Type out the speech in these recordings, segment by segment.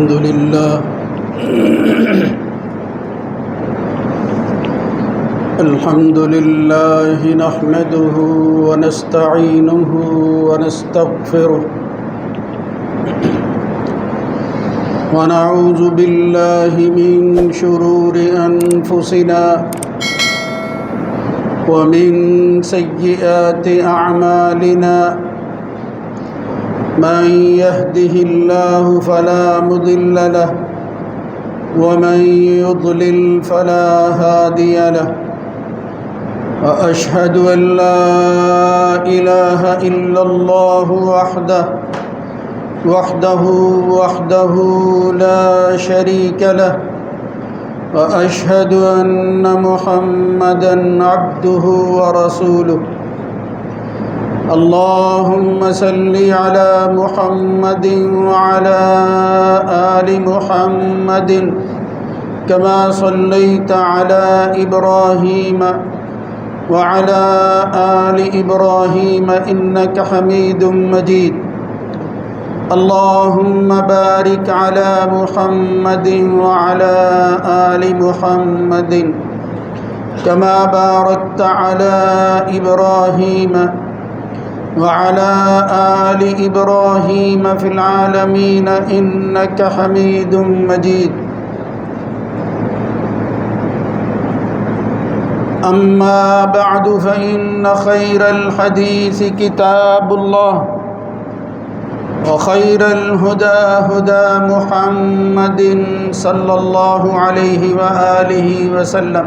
الحمد لله الحمد لله نحمده ونستعينه ونستغفره ونعوذ بالله من شرور أنفسنا ومن سيئات أعمالنا من يهده الله فلا مضل له ومن يضلل فلا هادي له وأشهد أن لا إله إلا الله وحده لا شريك له وأشهد أن محمدًا عبده ورسوله اللهم صل على محمد وعلى آل محمد كما صليت على إبراهيم وعلى آل إبراهيم إنك حميد مجيد اللهم بارك على محمد وعلى آل محمد كما باركت على إبراهيم وعلى آل إبراهيم في العالمين إنك حميد مجيد أما بعد فإن خير الحديث كتاب الله وخير الهدى هدى محمد صلى الله عليه وآله وسلم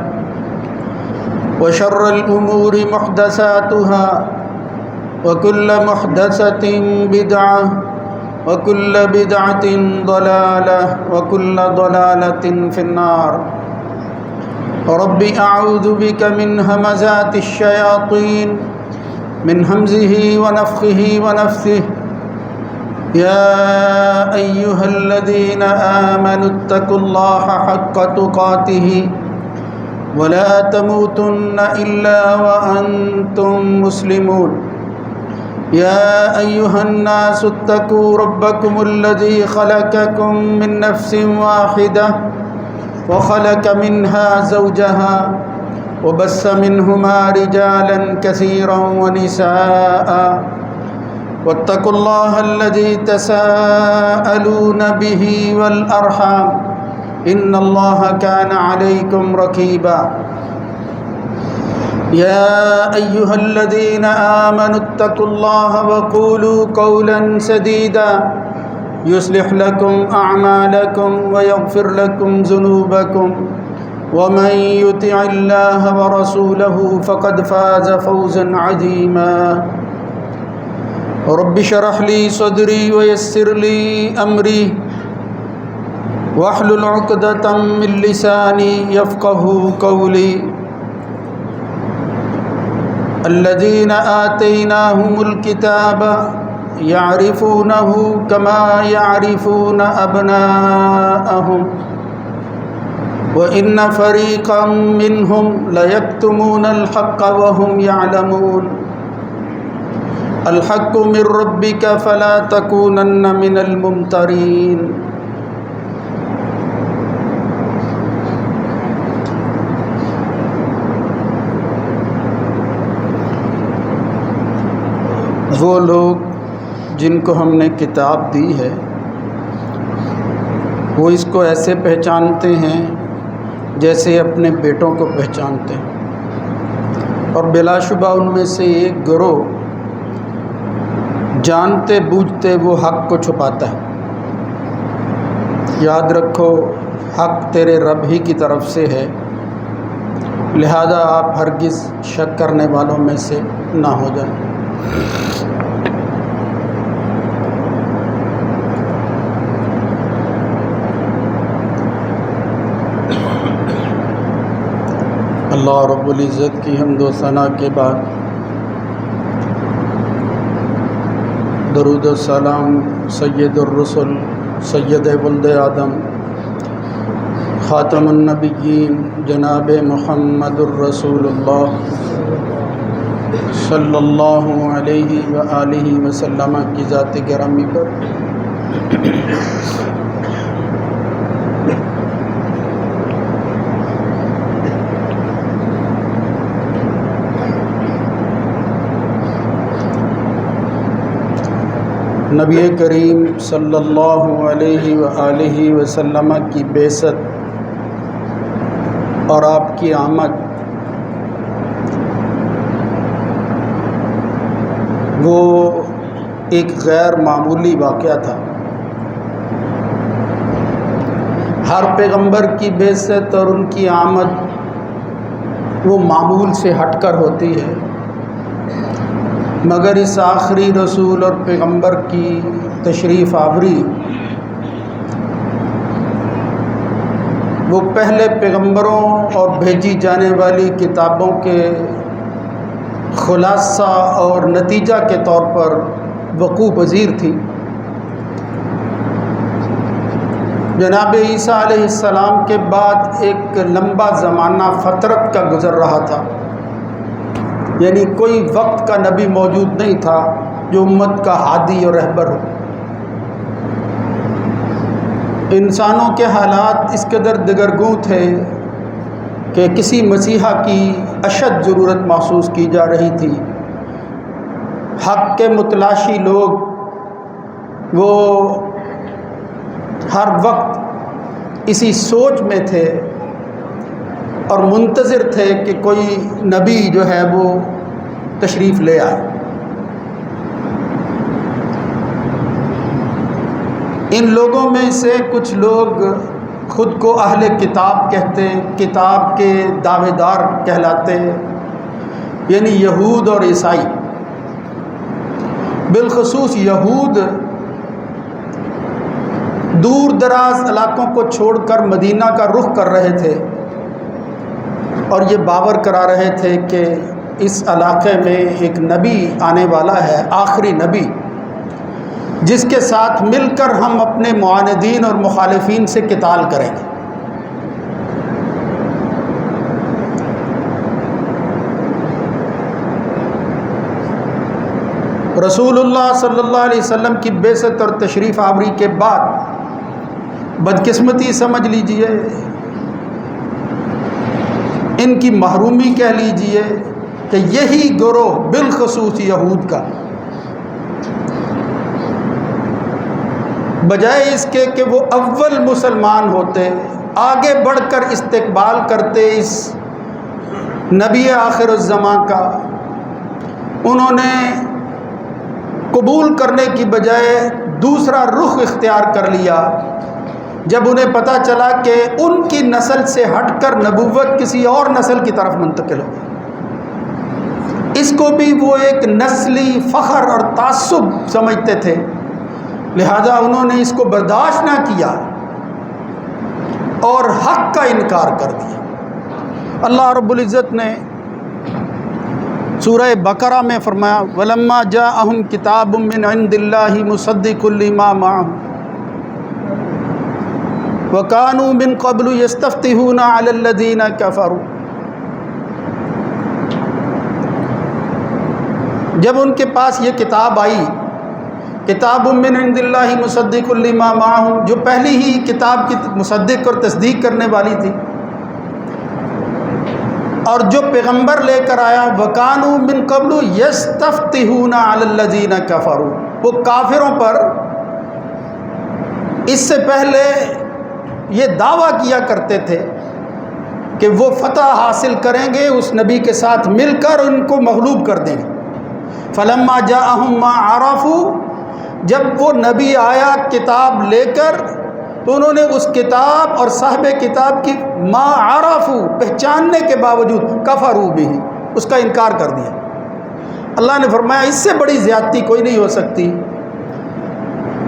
وشر الأمور محدثاتها وكل محدثة بدعة وكل بدعة ضلالة وكل ضلالة في النار رب أعوذ بك من همزات الشياطين من همزه ونفخه ونفثه يا أيها الذين آمنوا اتقوا الله حق تقاته ولا تموتن إلا وأنتم مسلمون يا أيها الناس اتقوا ربكم الذي خلقكم من نفس واحدة وخلق منها زوجها وبث منهما رجالا كثيرا ونساء واتقوا الله الذي تساءلون به والأرحام إن الله كان عليكم رقيبا يا أيها الذين آمنوا اتقوا الله وقولوا قولا سديدا يصلح لكم أعمالكم ويغفر لكم ذنوبكم ومن يطع الله ورسوله فقد فاز فوزا عظيما رب اشرح لي صدري ويسر لي أمري واحلل عقدة من لساني يفقهوا قولي الذين آتيناهم الكتاب يعرفونه كما يعرفون أبناءهم وإن فريقا منهم ليكتمون الحق وهم يعلمون الحق من ربك فلا تكونن من الممترين وہ لوگ جن کو ہم نے کتاب دی ہے وہ اس کو ایسے پہچانتے ہیں جیسے اپنے بیٹوں کو پہچانتے ہیں اور بلا شبہ ان میں سے ایک گروہ جانتے بوجھتے وہ حق کو چھپاتا ہے۔ یاد رکھو حق تیرے رب ہی کی طرف سے ہے، لہذا آپ ہرگز شک کرنے والوں میں سے نہ ہو جائیں۔ اللہ رب العزت کی حمد و ثنا کے بعد درود و سلام سید الرسل سید ولد آدم خاتم النبیین جناب محمد الرسول اللہ صلی اللہ علیہ وآلہ وسلم کی ذات گرامی پر نبی کریم صلی اللہ علیہ وآلہ وسلم کی بعثت اور آپ کی آمد وہ ایک غیر معمولی واقعہ تھا۔ ہر پیغمبر کی بعثت اور ان کی آمد وہ معمول سے ہٹ کر ہوتی ہے، مگر اس آخری رسول اور پیغمبر کی تشریف آوری وہ پہلے پیغمبروں اور بھیجی جانے والی کتابوں کے خلاصہ اور نتیجہ کے طور پر وقوع پذیر تھی۔ جناب عیسیٰ علیہ السلام کے بعد ایک لمبا زمانہ فترت کا گزر رہا تھا، یعنی کوئی وقت کا نبی موجود نہیں تھا جو امت کا ہادی اور رہبر ہو۔ انسانوں کے حالات اس قدر دگرگوں تھے کہ کسی مسیحا کی اشد ضرورت محسوس کی جا رہی تھی۔ حق کے متلاشی لوگ وہ ہر وقت اسی سوچ میں تھے اور منتظر تھے کہ کوئی نبی جو ہے وہ تشریف لے آئے۔ ان لوگوں میں سے کچھ لوگ خود کو اہل کتاب کہتے، کتاب کے دعوے دار کہلاتے، یعنی یہود اور عیسائی۔ بالخصوص یہود دور دراز علاقوں کو چھوڑ کر مدینہ کا رخ کر رہے تھے اور یہ باور کرا رہے تھے کہ اس علاقے میں ایک نبی آنے والا ہے، آخری نبی، جس کے ساتھ مل کر ہم اپنے معاندین اور مخالفین سے قتال کریں گے۔ رسول اللہ صلی اللہ علیہ وسلم کی بعثت اور تشریف آوری کے بعد بدقسمتی سمجھ لیجئے، ان کی محرومی کہہ لیجئے کہ یہی گروہ بالخصوص یہود کا بجائے اس کے کہ وہ اول مسلمان ہوتے، آگے بڑھ کر استقبال کرتے اس نبی آخر الزمان کا، انہوں نے قبول کرنے کی بجائے دوسرا رخ اختیار کر لیا جب انہیں پتہ چلا کہ ان کی نسل سے ہٹ کر نبوت کسی اور نسل کی طرف منتقل ہو۔ اس کو بھی وہ ایک نسلی فخر اور تعصب سمجھتے تھے، لہذا انہوں نے اس کو برداشت نہ کیا اور حق کا انکار کر دیا۔ اللہ رب العزت نے سورہ بقرہ میں فرمایا وَلَمَّا جَاءَهُمْ كِتَابٌ مِّنْ عِندِ اللَّهِ مُصَدِّقٌ لِّمَا مَعَهُمْ وَكَانُوا مِن قَبْلُ يَسْتَفْتِحُونَ عَلَى الَّذِينَ كَفَرُوا۔ جب ان کے پاس یہ کتاب آئی، کتاب من عند اللہ مصدق لما معہم، جو پہلی ہی کتاب کی مصدق اور تصدیق کرنے والی تھی، اور جو پیغمبر لے کر آیا وَكَانُوا مِن قَبْلُ يَسْتَفْتِحُونَ عَلَى الَّذِينَ كَفَرُوا، وہ کافروں پر اس سے پہلے یہ دعویٰ کیا کرتے تھے کہ وہ فتح حاصل کریں گے اس نبی کے ساتھ مل کر، ان کو مغلوب کر دیں گے۔ فَلَمَّا جَاءَهُم مَّا عَرَفُوا، جب وہ نبی آیا کتاب لے کر تو انہوں نے اس کتاب اور صاحب کتاب کی ما عرفوا، پہچاننے کے باوجود کفروا بھی، اس کا انکار کر دیا۔ اللہ نے فرمایا اس سے بڑی زیادتی کوئی نہیں ہو سکتی۔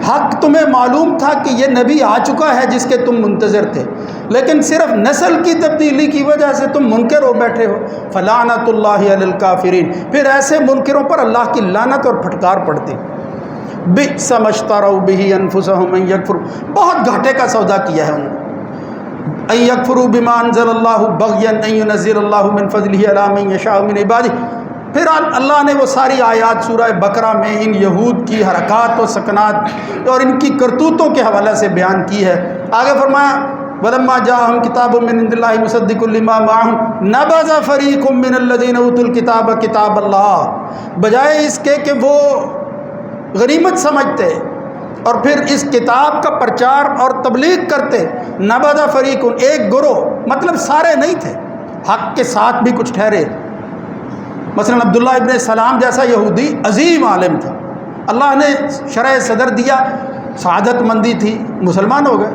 حق تمہیں معلوم تھا کہ یہ نبی آ چکا ہے جس کے تم منتظر تھے، لیکن صرف نسل کی تبدیلی کی وجہ سے تم منکر ہو بیٹھے ہو۔ فلعنۃ اللہ علی الکافرین، پھر ایسے منکروں پر اللہ کی لعنت اور پھٹکار پڑتی۔ بئس ما اشتروا بہ انفسهم ان یکفروا، بہت گھاٹے کا سودا کیا ہے انہوں نے۔ ان یکفروا بما انزل اللہ بغیا ان ینزل اللہ من فضلہ علی من یشاء من عبادہ۔ پھر اللہ نے وہ ساری آیات سورہ بقرہ میں ان یہود کی حرکات و سکنات اور ان کی کرتوتوں کے حوالے سے بیان کی ہے۔ آگے فرمایا وَلَمَّا جَاءَهُمْ كِتَابٌ مِّنْ عِندِ اللَّهِ مُصَدِّقٌ لِّمَا مَعَهُمْ نَبَذَ فَرِيقٌ مِّنَ الَّذِينَ أُوتُوا الْكِتَابَ كِتَابَ اللَّهِ، بجائے اس کے کہ وہ غنیمت سمجھتے اور پھر اس کتاب کا پرچار اور تبلیغ کرتے، نبذ فریق، ایک گروہ، مطلب سارے نہیں تھے، حق کے ساتھ بھی کچھ ٹھہرے۔ مثلا عبداللہ ابن سلام جیسا یہودی عظیم عالم تھا، اللہ نے شرح صدر دیا، سعادت مندی تھی، مسلمان ہو گئے،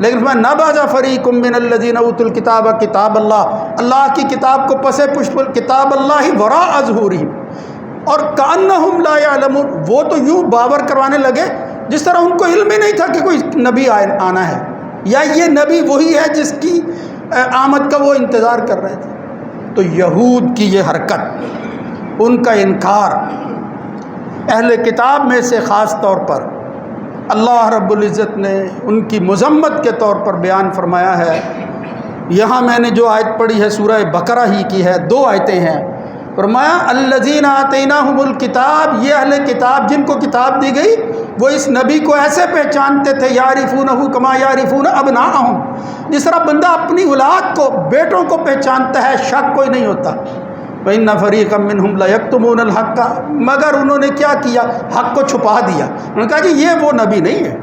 لیکن میں نبذ فریق من الذین اوتوا الکتاب کتاب اللہ کی کتاب کو پس پشت کتاب اللہ وراء ظہورہم، اور کأنہم لا یعلمون، وہ تو یوں باور کروانے لگے جس طرح ان کو علم ہی نہیں تھا کہ کوئی نبی آنا ہے، یا یہ نبی وہی ہے جس کی آمد کا وہ انتظار کر رہے تھے۔ تو یہود کی یہ حرکت، ان کا انکار اہل کتاب میں سے خاص طور پر اللہ رب العزت نے ان کی مذمت کے طور پر بیان فرمایا ہے۔ یہاں میں نے جو آیت پڑھی ہے سورہ بقرہ ہی کی ہے، 2 آیتیں ہیں، فرمایا الذین آتیناہم الکتاب، یہ اہل کتاب جن کو کتاب دی گئی وہ اس نبی کو ایسے پہچانتے تھے، یعرفونہ کما یعرفون ابناءہم، جس طرح بندہ اپنی اولاد کو، بیٹوں کو پہچانتا ہے، شک کوئی نہیں ہوتا۔ وَإِنَّ فَرِيقًا مِّنْهُمْ لَيَكْتُمُونَ الْحَقَّ، مگر انہوں نے کیا کیا؟ حق کو چھپا دیا، انہوں نے کہا کہ یہ وہ نبی نہیں ہے۔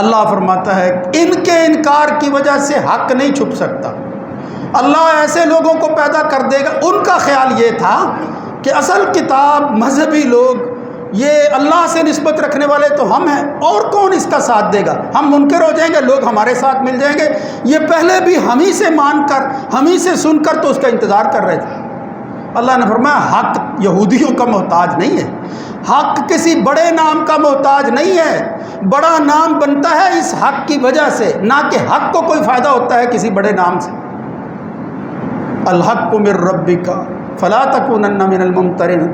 اللہ فرماتا ہے ان کے انکار کی وجہ سے حق نہیں چھپ سکتا، اللہ ایسے لوگوں کو پیدا کر دے گا۔ ان کا خیال یہ تھا کہ اصل کتاب، مذہبی لوگ، یہ اللہ سے نسبت رکھنے والے تو ہم ہیں، اور کون اس کا ساتھ دے گا؟ ہم منکر ہو جائیں گے، لوگ ہمارے ساتھ مل جائیں گے۔ یہ پہلے بھی ہم ہی سے مان کر، ہم ہی سے سن کر تو اس کا انتظار کر رہے تھے۔ اللہ نے فرمایا حق یہودیوں کا محتاج نہیں ہے، حق کسی بڑے نام کا محتاج نہیں ہے، بڑا نام بنتا ہے اس حق کی وجہ سے، نہ کہ حق کو کوئی فائدہ ہوتا ہے کسی بڑے نام سے۔ الحق من ربک فلا تکونن من الممترین،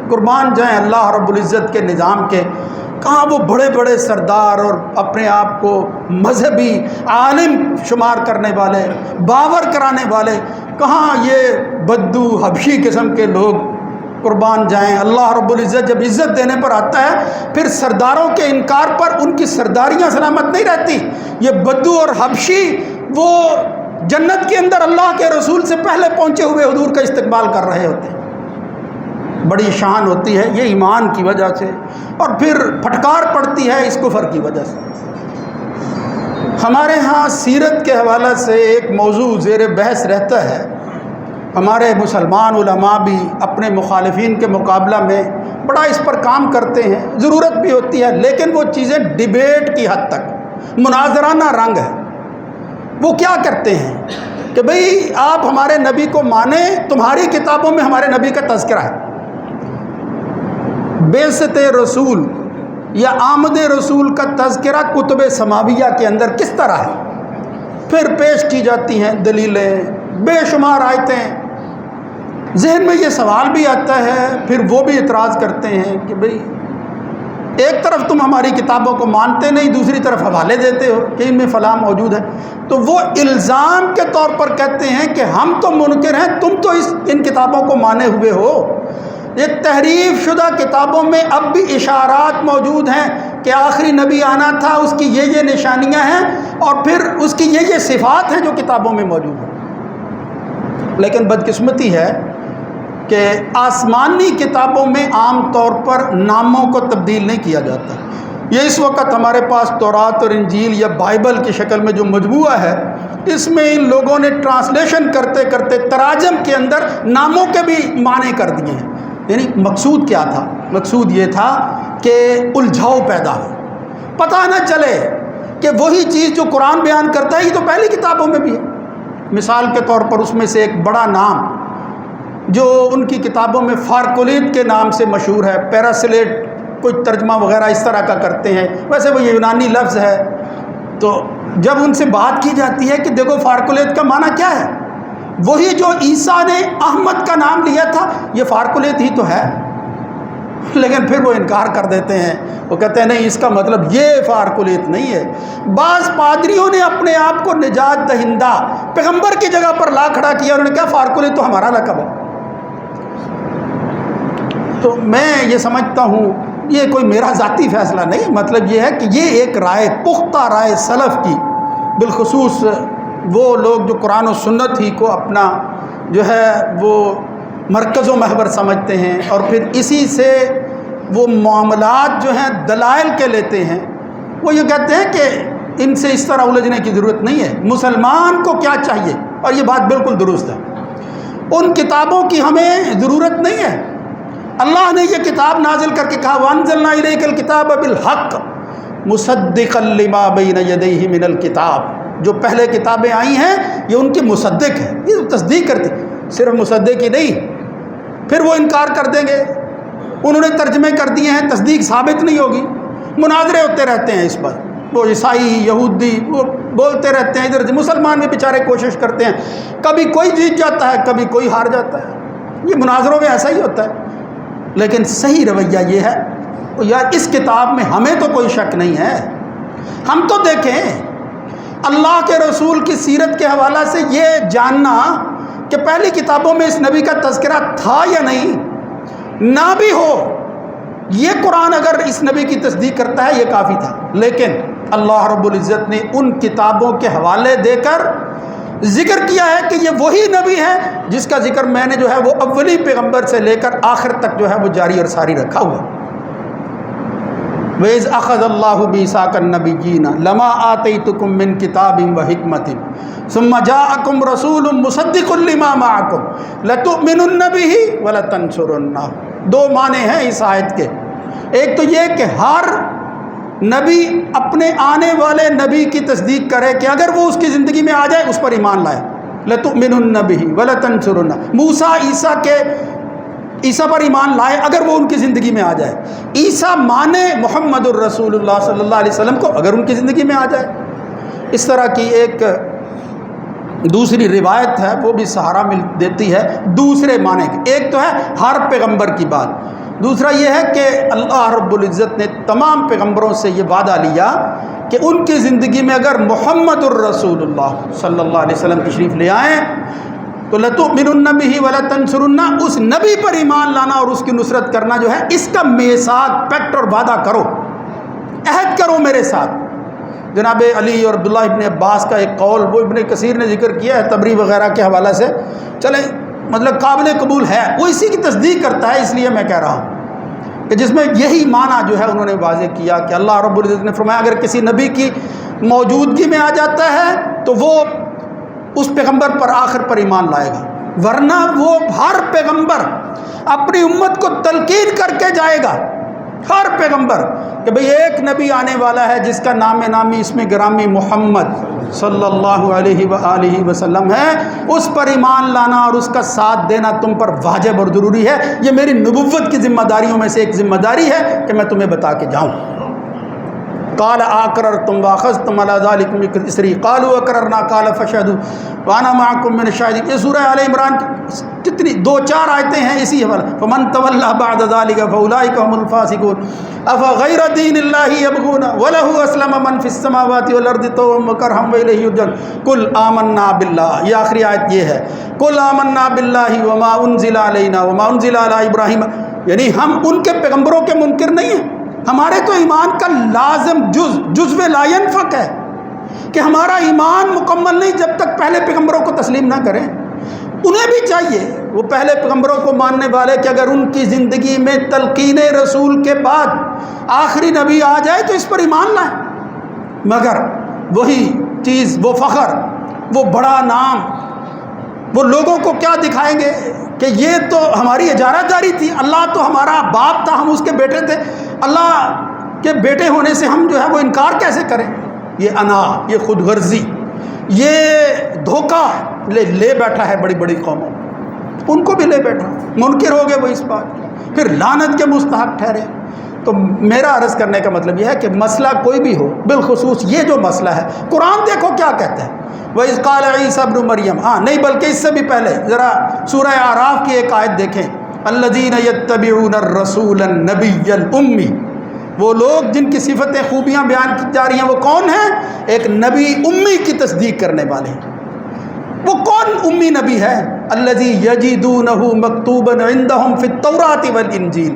قربان جائیں اللہ رب العزت کے نظام کے، کہاں وہ بڑے بڑے سردار اور اپنے آپ کو مذہبی عالم شمار کرنے والے، باور کرانے والے، کہاں یہ بدو حبشی قسم کے لوگ، قربان جائیں اللہ رب العزت جب عزت دینے پر آتا ہے پھر سرداروں کے انکار پر ان کی سرداریاں سلامت نہیں رہتی۔ یہ بدو اور حبشی وہ جنت کے اندر اللہ کے رسول سے پہلے پہنچے ہوئے حضور کا استقبال کر رہے ہوتے ہیں، بڑی شان ہوتی ہے یہ ایمان کی وجہ سے، اور پھر پھٹکار پڑتی ہے اس کفر کی وجہ سے۔ ہمارے ہاں سیرت کے حوالے سے ایک موضوع زیر بحث رہتا ہے، ہمارے مسلمان علماء بھی اپنے مخالفین کے مقابلہ میں بڑا اس پر کام کرتے ہیں، ضرورت بھی ہوتی ہے، لیکن وہ چیزیں ڈیبیٹ کی حد تک، مناظرانہ رنگ ہے۔ وہ کیا کرتے ہیں کہ بھئی آپ ہمارے نبی کو مانیں، تمہاری کتابوں میں ہمارے نبی کا تذکرہ ہے، بعثت رسول یا آمد رسول کا تذکرہ کتب سماویہ کے اندر کس طرح ہے، پھر پیش کی جاتی ہیں دلیلیں، بے شمار آیتیں۔ ذہن میں یہ سوال بھی آتا ہے، پھر وہ بھی اعتراض کرتے ہیں کہ بھئی ایک طرف تم ہماری کتابوں کو مانتے نہیں، دوسری طرف حوالے دیتے ہو کہ ان میں فلاں موجود ہے، تو وہ الزام کے طور پر کہتے ہیں کہ ہم تو منکر ہیں، تم تو ان کتابوں کو مانے ہوئے ہو۔ یہ تحریف شدہ کتابوں میں اب بھی اشارات موجود ہیں کہ آخری نبی آنا تھا، اس کی یہ نشانیاں ہیں، اور پھر اس کی یہ صفات ہیں جو کتابوں میں موجود ہیں۔ لیکن بدقسمتی ہے کہ آسمانی کتابوں میں عام طور پر ناموں کو تبدیل نہیں کیا جاتا۔ یہ اس وقت ہمارے پاس تورات اور انجیل یا بائبل کی شکل میں جو مجموعہ ہے، اس میں ان لوگوں نے ٹرانسلیشن کرتے کرتے تراجم کے اندر ناموں کے بھی معنی کر دیے ہیں۔ یعنی مقصود کیا تھا؟ مقصود یہ تھا کہ الجھاؤ پیدا ہو، پتہ نہ چلے کہ وہی چیز جو قرآن بیان کرتا ہے یہ تو پہلی کتابوں میں بھی ہے۔ مثال کے طور پر اس میں سے ایک بڑا نام جو ان کی کتابوں میں فارکولیت کے نام سے مشہور ہے، پیراسلیٹ کوئی ترجمہ وغیرہ اس طرح کا کرتے ہیں، ویسے وہ یونانی لفظ ہے، تو جب ان سے بات کی جاتی ہے کہ دیکھو فارکولیت کا معنی کیا ہے، وہی جو عیسیٰ نے احمد کا نام لیا تھا یہ فارکولیت ہی تو ہے، لیکن پھر وہ انکار کر دیتے ہیں، وہ کہتے ہیں نہیں اس کا مطلب یہ فارکولیت نہیں ہے۔ بعض پادریوں نے اپنے آپ کو نجات دہندہ پیغمبر کی جگہ پر لا کھڑا کیا، انہوں نے کہا فارکولیت تو ہمارا لقب ہے۔ تو میں یہ سمجھتا ہوں یہ کوئی میرا ذاتی فیصلہ نہیں، مطلب یہ ہے کہ یہ ایک رائے، پختہ رائے سلف کی، بالخصوص وہ لوگ جو قرآن و سنت ہی کو اپنا جو ہے وہ مرکز و محور سمجھتے ہیں، اور پھر اسی سے وہ معاملات جو ہیں دلائل کے لیتے ہیں، وہ یہ کہتے ہیں کہ ان سے اس طرح الجھنے کی ضرورت نہیں ہے، مسلمان کو کیا چاہیے، اور یہ بات بالکل درست ہے، ان کتابوں کی ہمیں ضرورت نہیں ہے۔ اللہ نے یہ کتاب نازل کر کے کہا وَأَنزَلْنَا إِلَيْكَ الْكِتَابَ بِالْحَقِّ مُصَدِّقًا لِمَا بَيْنَ يَدَيْهِ مِنَ الْكِتَابِ، جو پہلے کتابیں آئی ہیں یہ ان کی مصدق ہے، یہ تصدیق کرتی، صرف مصدق ہی نہیں، پھر وہ انکار کر دیں گے، انہوں نے ترجمے کر دیے ہیں، تصدیق ثابت نہیں ہوگی، مناظرے ہوتے رہتے ہیں اس پر، وہ عیسائی یہودی وہ بولتے رہتے ہیں، ادھر مسلمان بھی بیچارے کوشش کرتے ہیں، کبھی کوئی جیت جاتا ہے کبھی کوئی ہار جاتا ہے، یہ مناظروں میں ایسا ہی ہوتا ہے۔ لیکن صحیح رویہ یہ ہے یار اس کتاب میں ہمیں تو کوئی شک نہیں ہے، ہم تو دیکھیں اللہ کے رسول کی سیرت کے حوالہ سے یہ جاننا کہ پہلی کتابوں میں اس نبی کا تذکرہ تھا یا نہیں، نہ بھی ہو، یہ قرآن اگر اس نبی کی تصدیق کرتا ہے یہ کافی تھا، لیکن اللہ رب العزت نے ان کتابوں کے حوالے دے کر ذکر کیا ہے کہ یہ وہی نبی ہے جس کا ذکر میں نے جو ہے وہ اولی پیغمبر سے لے کر آخر تک جو ہے وہ جاری اور ساری رکھا ہوا۔ وَإِذْ أَخَذَ اللَّهُ مِيثَاقَ النَّبِيِّينَ لَمَا آتَيْتُكُم مِّن كِتَابٍ وَحِكْمَةٍ ثُمَّ جَاءَكُمْ رَسُولٌ مُصَدِّقٌ لِّمَا مَعَكُمْ لَتُؤْمِنُنَّ بِهِ وَلَتَنصُرُنَّهُ، دو معنی ہیں اس آیت کے، ایک تو یہ کہ ہر نبی اپنے آنے والے نبی کی تصدیق کرے کہ اگر وہ اس کی زندگی میں آ جائے اس پر ایمان لائے، لَتُؤْمِنُنَّ بِهِ وَلَتَنصُرُنَّهُ، موسیٰ عیسیٰ پر ایمان لائے اگر وہ ان کی زندگی میں آ جائے، عیسیٰ مانے محمد الرسول اللہ صلی اللہ علیہ وسلم کو اگر ان کی زندگی میں آ جائے۔ اس طرح کی ایک دوسری روایت ہے وہ بھی سہارا دیتی ہے دوسرے معنی کی، ایک تو ہے ہر پیغمبر کی بات، دوسرا یہ ہے کہ اللہ رب العزت نے تمام پیغمبروں سے یہ وعدہ لیا کہ ان کی زندگی میں اگر محمد الرسول اللہ صلی اللہ علیہ وسلم تشریف لے آئیں تو لَتُؤْمِنُنَّ بِهِ وَلَتَنصُرُنَّهُ، اس نبی پر ایمان لانا اور اس کی نصرت کرنا جو ہے اس کا میثاق پیکٹ اور وعدہ کرو، عہد کرو میرے ساتھ۔ جناب علی اور عبداللہ ابن عباس کا ایک قول وہ ابن کثیر نے ذکر کیا ہے تبری وغیرہ کے حوالہ سے، چلیں مطلب قابل قبول ہے، وہ اسی کی تصدیق کرتا ہے، اس لیے میں کہہ رہا ہوں کہ جس میں یہی معنی جو ہے انہوں نے واضح کیا کہ اللہ رب العزت نے فرمایا اگر کسی نبی کی موجودگی میں آ جاتا ہے تو وہ اس پیغمبر پر آخر پر ایمان لائے گا، ورنہ وہ ہر پیغمبر اپنی امت کو تلقین کر کے جائے گا، ہر پیغمبر کہ بھئی ایک نبی آنے والا ہے جس کا نام نامی اسم گرامی محمد صلی اللہ علیہ وآلہ وسلم ہے، اس پر ایمان لانا اور اس کا ساتھ دینا تم پر واجب اور ضروری ہے، یہ میری نبوت کی ذمہ داریوں میں سے ایک ذمہ داری ہے کہ میں تمہیں بتا کے جاؤں۔ قال اقررتم واخذتم على ذلكم اصری قالوا اقررنا قال فاشهدوا وانا معكم من الشاهدين، یہ سورہ آل عمران کتنی دو چار آیتیں ہیں اسی حوالے، فمن تولى بعد ذلك فاولئك هم الفاسقون افغير دين الله يبغون وله اسلم من في السماوات والارض طوعا وكرها واليه يرجعون قل آمنا بالله، یہ آخری آیت یہ ہے، قل آمنا بالله وما انزل علينا وما انزل على ابراہیم، یعنی ہم ان کے پیغمبروں کے منکر نہیں ہیں، ہمارے تو ایمان کا لازم جزو لا ينفک ہے کہ ہمارا ایمان مکمل نہیں جب تک پہلے پیغمبروں کو تسلیم نہ کریں، انہیں بھی چاہیے وہ پہلے پیغمبروں کو ماننے والے کہ اگر ان کی زندگی میں تلقین رسول کے بعد آخری نبی آ جائے تو اس پر ایمان لائیں، مگر وہی چیز، وہ فخر، وہ بڑا نام، وہ لوگوں کو کیا دکھائیں گے کہ یہ تو ہماری اجارہ داری تھی، اللہ تو ہمارا باپ تھا، ہم اس کے بیٹے تھے، اللہ کے بیٹے ہونے سے ہم جو ہے وہ انکار کیسے کریں؟ یہ انا، یہ خود غرضی، یہ دھوکہ لے بیٹھا ہے بڑی بڑی قوموں، ان کو بھی لے بیٹھا، منکر ہو گئے وہ اس بات، پھر لعنت کے مستحق ٹھہرے۔ تو میرا عرض کرنے کا مطلب یہ ہے کہ مسئلہ کوئی بھی ہو، بالخصوص یہ جو مسئلہ ہے، قرآن دیکھو کیا کہتا ہے، وَإِذْ قَالَ عِيسَى ابْنُ مَرْيَمَ، نہیں بلکہ اس سے بھی پہلے ذرا سورہ اعراف کی ایک آیت دیکھیں، الَّذِينَ يَتَّبِعُونَ الرَّسُولَ النَّبِيَّ الْأُمِّيَّ، وہ لوگ جن کی صفتیں خوبیاں بیان کی جا رہی ہیں وہ کون ہیں؟ ایک نبی امی کی تصدیق کرنے والے ہیں۔ وہ کون امی نبی ہے؟ الذی یجدونہ مکتوبا عندہم فی التوراۃ والانجیل،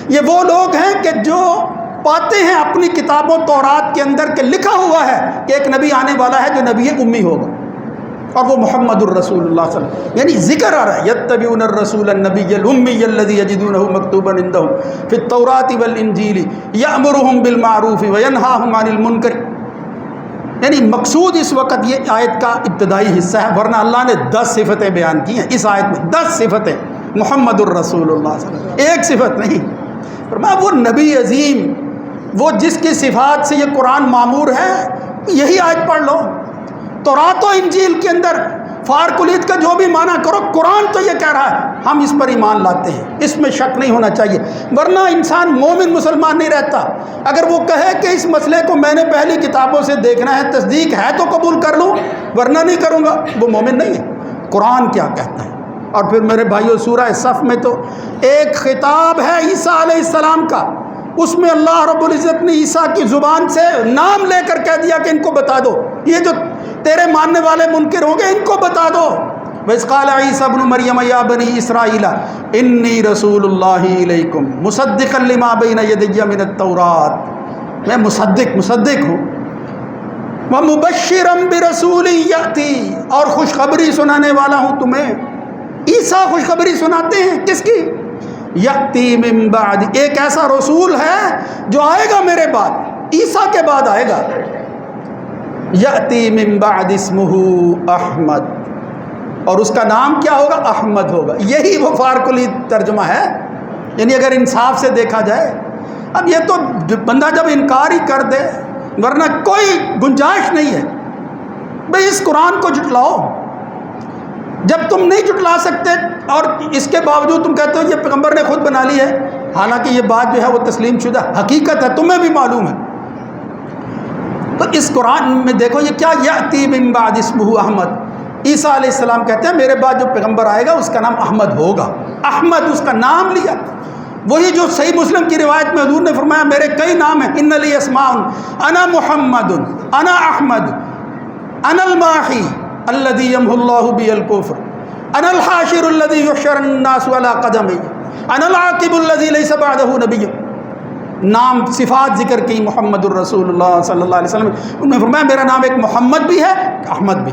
یہ وہ لوگ ہیں کہ جو پاتے ہیں اپنی کتابوں تورات کے اندر کہ لکھا ہوا ہے کہ ایک نبی آنے والا ہے جو نبی امی ہوگا، اور وہ محمد الرسول اللہ صلی اللہ علیہ وسلم، یعنی ذکر آ رہا ہے یتبعون الرسول النبی الامی الذی یجدونہ مکتوبا عندہم فی التوراۃ والانجیل یأمرہم بالمعروف وینہاہم عن المنکر. یعنی مقصود اس وقت یہ آیت کا ابتدائی حصہ ہے، ورنہ اللہ نے 10 صفتیں بیان کی ہیں اس آیت میں، 10 صفتیں محمد الرسول اللہ صلی اللہ علیہ وسلم، ایک صفت نہیں. فرمایا وہ نبی عظیم، وہ جس کی صفات سے یہ قرآن معمور ہے، یہی آیت پڑھ لو. تورات و انجیل کے اندر فارق الید کا جو بھی معنی کرو، قرآن تو یہ کہہ رہا ہے، ہم اس پر ایمان لاتے ہیں، اس میں شک نہیں ہونا چاہیے. ورنہ انسان مومن مسلمان نہیں رہتا. اگر وہ کہے کہ اس مسئلے کو میں نے پہلی کتابوں سے دیکھنا ہے، تصدیق ہے تو قبول کر لوں ورنہ نہیں کروں گا، وہ مومن نہیں ہے. قرآن کیا کہتا ہے. اور پھر میرے بھائیو سورہ صف میں تو ایک خطاب ہے عیسیٰ علیہ السلام کا، اس میں اللہ رب العزت نے عیسیٰ کی زبان سے نام لے کر کہہ دیا کہ ان کو بتا دو، یہ جو تیرے ماننے والے منکر ہوں گے ان کو بتا دو. وَإِذْ قَالَ عِيسَى ابْنُ مَرْيَمَ يَا بَنِي إِسْرَائِيلَ إِنِّي رَسُولُ اللَّهِ إِلَيْكُمْ مُصَدِّقًا لِمَا بَيْنَ يَدَيَّ مِنَ التَّوْرَاةِ، میں مصدق ہوں. وَمُبَشِّرًا بِرَسُولٍ يَأْتِي، اور خوشخبری سنانے والا ہوں تمہیں. عیسیٰ خوشخبری سناتے ہیں کس کی؟ یأتی من بعد، ایک ایسا رسول ہے جو آئے گا میرے بعد، عیسیٰ کے بعد آئے گا. یأتی من بعد اسمہ احمد، اور اس کا نام کیا ہوگا؟ احمد ہوگا. یہی وہ فارق الید ترجمہ ہے. یعنی اگر انصاف سے دیکھا جائے، اب یہ تو بندہ جب انکار ہی کر دے، ورنہ کوئی گنجائش نہیں ہے. بھئی اس قرآن کو جھٹلاؤ. جب تم نہیں جھٹلا سکتے اور اس کے باوجود تم کہتے ہو یہ پیغمبر نے خود بنا لی ہے، حالانکہ یہ بات جو ہے وہ تسلیم شدہ حقیقت ہے، تمہیں بھی معلوم ہے. تو اس قرآن میں دیکھو یہ کیا، یأتی من بعد اسمہ احمد. عیسیٰ علیہ السلام کہتے ہیں میرے بعد جو پیغمبر آئے گا اس کا نام احمد ہوگا. احمد اس کا نام لیا. وہی جو صحیح مسلم کی روایت میں حضور نے فرمایا میرے کئی نام ہیں، ان لی اسماء، انا محمد، انا احمد، انا الماحی الذی یمحو اللہ بی الکفر، انا الحاشر الذی یحشر الناس علی قدمی، انا العاقب الذی لیس بعدہ نبی. نام صفات ذکر کی محمد الرسول اللہ صلی اللہ علیہ وسلم. انہوں نے فرمایا میرا نام ایک محمد بھی ہے، احمد بھی.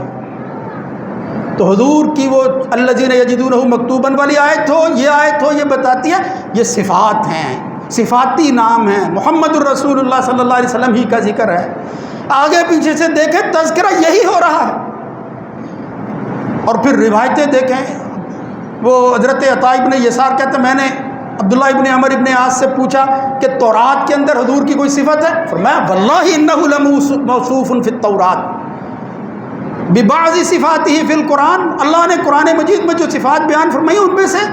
تو حضور کی وہ الذین یجدونہ مکتوبا والی آیت ہو، یہ آیت ہو، یہ بتاتی ہے یہ صفات ہیں، صفاتی نام ہیں. محمد الرسول اللہ صلی اللہ علیہ وسلم ہی کا ذکر ہے. آگے پیچھے سے دیکھیں تذکرہ یہی ہو رہا ہے. اور پھر روایتیں دیکھیں، وہ حضرت عطاء ابن یسار کہتے ہیں میں نے عبداللہ ابن عمر ابن عاص سے پوچھا کہ تورات کے اندر حضور کی کوئی صفت ہے؟ فرمایا واللہ انہ لموصوف فی التورات ببعض صفاتہ فی القرآن. اللہ نے قرآن مجید میں جو صفات بیان فرمائی ان میں سے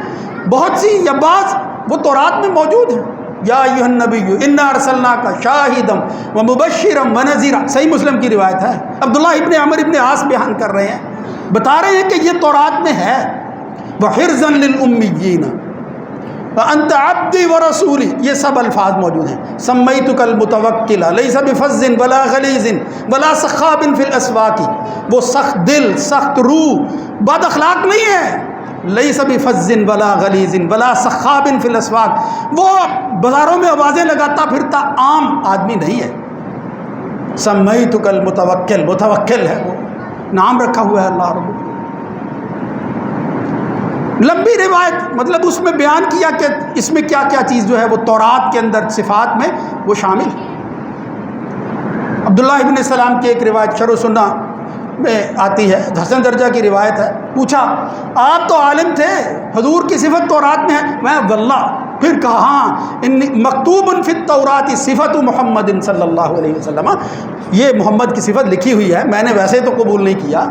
بہت سی یا بعض وہ تورات میں موجود ہیں. یا ایھا النبی انا ارسلناک شاہدا ومبشرا ونذیرا، صحیح مسلم کی روایت ہے. عبداللہ ابن عمر ابن عاص بیان کر رہے ہیں، بتا رہے ہیں کہ یہ تورات میں ہے. وحرزا للامیین وانت عبدی ورسولی، یہ سب الفاظ موجود ہیں. سمیتک المتوکل لیس بفظ ولا غلیظ ولا سخاب فی الاسواق، وہ سخت دل، سخت روح، بد اخلاق نہیں ہے. لیس بفظ ولا غلیظ ولا سخاب فی الاسواق، وہ بازاروں میں آوازیں لگاتا پھرتا عام آدمی نہیں ہے. سمیتک المتوکل، متوکل ہے، وہ نام رکھا ہوا ہے اللہ رب. لمبی روایت، مطلب اس میں بیان کیا کہ اس میں کیا کیا چیز جو ہے وہ تورات کے اندر صفات میں وہ شامل. عبداللہ ابن سلام کی ایک روایت شرح سنہ میں آتی ہے، حسن درجہ کی روایت ہے. پوچھا آپ تو عالم تھے، حضور کی صفت تورات میں ہے؟ میں واللہ. پھر کہا ہاں ان مکتوب فی التورات صفت محمد صلی اللہ علیہ وسلم، یہ محمد کی صفت لکھی ہوئی ہے. میں نے ویسے تو قبول نہیں کیا،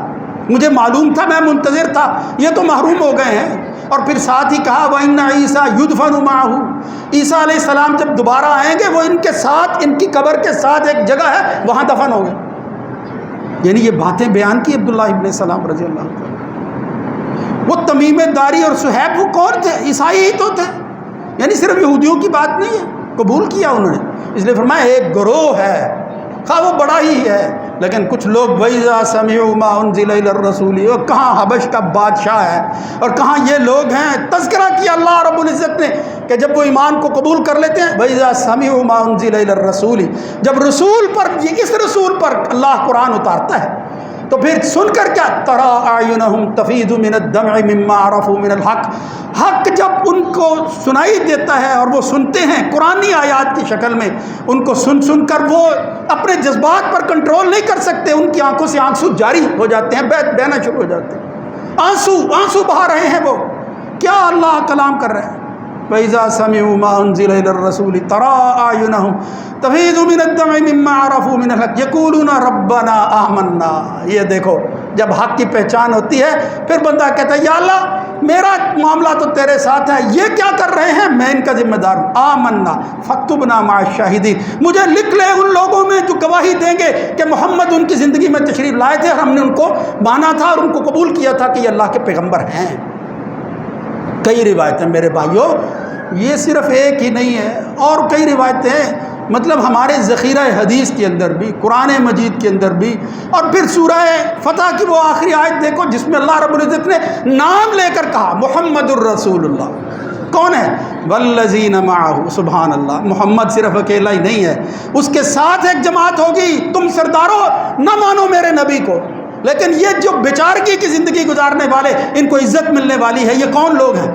مجھے معلوم تھا، میں منتظر تھا، یہ تو محروم ہو گئے ہیں. اور پھر ساتھ ہی کہا وَإِنَّ عِيسَىٰ يُدْفَنُ مَعَهُ، عیسیٰ علیہ السلام جب دوبارہ آئیں گے وہ ان کے ساتھ، ان کی قبر کے ساتھ ایک جگہ ہے وہاں دفن ہوں گے. یعنی یہ باتیں بیان کی عبداللہ ابن سلام رضی اللہ عنہ. وہ تمیم داری اور صہیب وہ کون تھے؟ عیسائی ہی تو تھے. یعنی صرف یہودیوں کی بات نہیں ہے، قبول کیا انہوں نے. اس لیے فرمایا ایک گروہ ہے، خواہ وہ بڑا ہی ہے، لیکن کچھ لوگ وَإِذَا سَمِعُوا مَا أُنزِلَ إِلَى الرَّسُولِ، اور کہاں حبش کا بادشاہ ہے اور کہاں یہ لوگ ہیں. تذکرہ کیا اللہ رب العزت نے کہ جب وہ ایمان کو قبول کر لیتے ہیں وَإِذَا سَمِعُوا مَا أُنزِلَ إِلَى الرَّسُولِ، جب رسول پر، یہ اس رسول پر اللہ قرآن اتارتا ہے، تو پھر سن کر کیا ترا اعینہم تفیض من الدمع مما عرفوا من الحق، حق جب ان کو سنائی دیتا ہے اور وہ سنتے ہیں قرآنی آیات کی شکل میں، ان کو سن کر وہ اپنے جذبات پر کنٹرول نہیں کر سکتے، ان کی آنکھوں سے آنسو جاری ہو جاتے ہیں، بہنا شروع ہو جاتے ہیں، آنسو بہا رہے ہیں، وہ کیا اللہ کلام کر رہے ہیں۔ وَإِذَا سَمِعُوا مَا أُنزِلَ إِلَى الرَّسُولِ تَرَىٰ أَعْيُنَهُمْ تَفِيضُ مِنَ الدَّمْعِ مِمَّا عَرَفُوا مِنَ الْحَقِّ يَقُولُونَ رَبَّنَا آمَنَّا۔ یہ دیکھو جب حق کی پہچان ہوتی ہے پھر بندہ کہتا ہے یا اللہ میرا معاملہ تو تیرے ساتھ ہے، یہ کیا کر رہے ہیں میں ان کا ذمہ دار ہوں۔ آمنا فاکتبنا مع الشاہدین، مجھے لکھ لے ان لوگوں میں جو گواہی دیں گے کہ محمد ان کی زندگی میں تشریف لائے تھے اور ہم نے ان کو مانا تھا اور ان کو قبول کیا تھا کہ یہ اللہ کے پیغمبر ہیں۔ کئی روایتیں میرے بھائیوں، یہ صرف ایک ہی نہیں ہے، اور کئی روایتیں مطلب ہمارے ذخیرہ حدیث کے اندر بھی، قرآن مجید کے اندر بھی، اور پھر سورہ فتح کی وہ آخری آیت دیکھو جس میں اللہ رب العزت نے نام لے کر کہا محمد الرسول اللہ۔ کون ہے؟ والذین معہ، سبحان اللہ، محمد صرف اکیلا ہی نہیں ہے، اس کے ساتھ ایک جماعت ہوگی۔ تم سرداروں نہ مانو میرے نبی کو، لیکن یہ جو بیچارگی کی زندگی گزارنے والے ان کو عزت ملنے والی ہے، یہ کون لوگ ہیں؟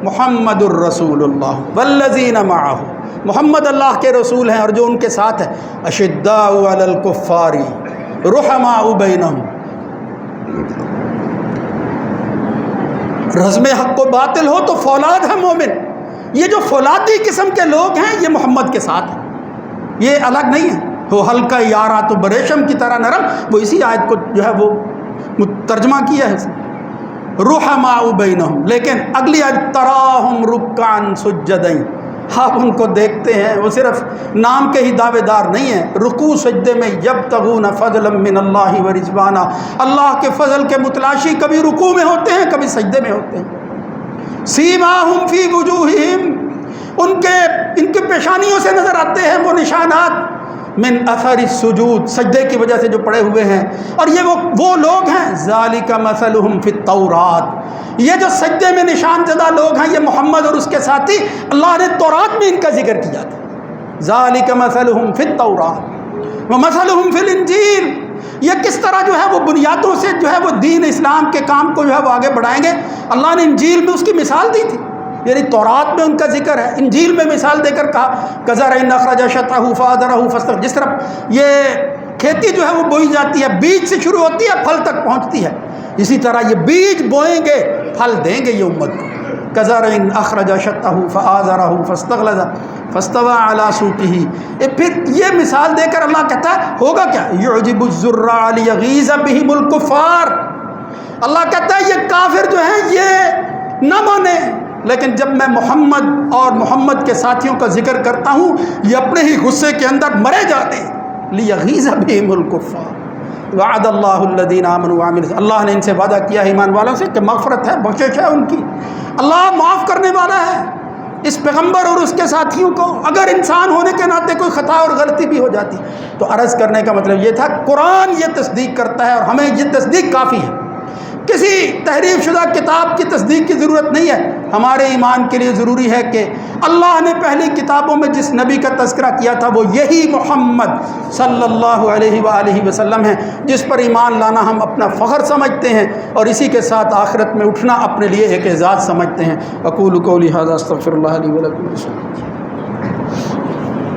محمد الرسول اللہ والذین معہ، محمد اللہ کے رسول ہیں اور جو ان کے ساتھ ہیں۔ اشداء علی الکفار رحماء بینہم، رزم حق و باطل ہو تو فولاد ہے مومن، یہ جو فولادی قسم کے لوگ ہیں یہ محمد کے ساتھ ہیں، یہ الگ نہیں ہے۔ وہ ہلکا یارا تو بریشم کی طرح نرم، وہ اسی آیت کو جو ہے وہ ترجمہ کیا ہے رحماء بینہم۔ لیکن اگلی آیت تراہم رکعا سجدا، آپ ان کو دیکھتے ہیں وہ صرف نام کے ہی دعوے دار نہیں ہیں، رکوع سجدے میں یبتغون فضلا من اللہ ورضوانا، اللہ کے فضل کے متلاشی کبھی رکوع میں ہوتے ہیں کبھی سجدے میں ہوتے ہیں۔ سیماہم فی وجوہہم، ان کے پیشانیوں سے نظر آتے ہیں وہ نشانات، من اثر السجود، سجدے کی وجہ سے جو پڑے ہوئے ہیں، اور یہ وہ لوگ ہیں ذالک مثلہم فی التورات، یہ جو سجدے میں نشان زدہ لوگ ہیں یہ محمد اور اس کے ساتھی اللہ نے تورات میں ان کا ذکر کیا تھا۔ ذالک مثلہم فی التورات ومثلہم فی الانجیل، یہ کس طرح جو ہے وہ بنیادوں سے جو ہے وہ دین اسلام کے کام کو جو ہے وہ آگے بڑھائیں گے، اللہ نے انجیل میں اس کی مثال دی تھی، یعنی تورات میں ان کا ذکر ہے، انجیل میں مثال دے کر کہا کزرع اخرج شطأہ فآزرہ فاستغلظ، جس طرح یہ کھیتی جو ہے وہ بوئی جاتی ہے، بیج سے شروع ہوتی ہے پھل تک پہنچتی ہے، اسی طرح یہ بیج بوئیں گے پھل دیں گے یہ امت کو۔ کزرع اخرج شطأہ فآزرہ فاستغلظ فاستوى علی سوقہ، پھر یہ مثال دے کر اللہ کہتا ہے ہوگا کیا، یعجب الزراع لیغیظ بہم الکفار، اللہ کہتا ہے یہ کافر جو ہیں یہ نہ مانے، لیکن جب میں محمد اور محمد کے ساتھیوں کا ذکر کرتا ہوں یہ اپنے ہی غصے کے اندر مرے جاتے ہیں۔ لیغیظ بہم الکفار وعد اللہ الذین آمنوا وعملوا، اللہ نے ان سے وعدہ کیا ہے ایمان والوں سے کہ مغفرت ہے، بخشش ہے ان کی، اللہ معاف کرنے والا ہے اس پیغمبر اور اس کے ساتھیوں کو، اگر انسان ہونے کے ناطے کوئی خطا اور غلطی بھی ہو جاتی۔ تو عرض کرنے کا مطلب یہ تھا قرآن یہ تصدیق کرتا ہے اور ہمیں یہ تصدیق کافی ہے، کسی تحریف شدہ کتاب کی تصدیق کی ضرورت نہیں ہے۔ ہمارے ایمان کے لیے ضروری ہے کہ اللہ نے پہلی کتابوں میں جس نبی کا تذکرہ کیا تھا وہ یہی محمد صلی اللہ علیہ وآلہ وسلم ہے، جس پر ایمان لانا ہم اپنا فخر سمجھتے ہیں اور اسی کے ساتھ آخرت میں اٹھنا اپنے لیے ایک اعزاز سمجھتے ہیں۔ اقول قولی ھذا استغفر اللہ لی ولکم۔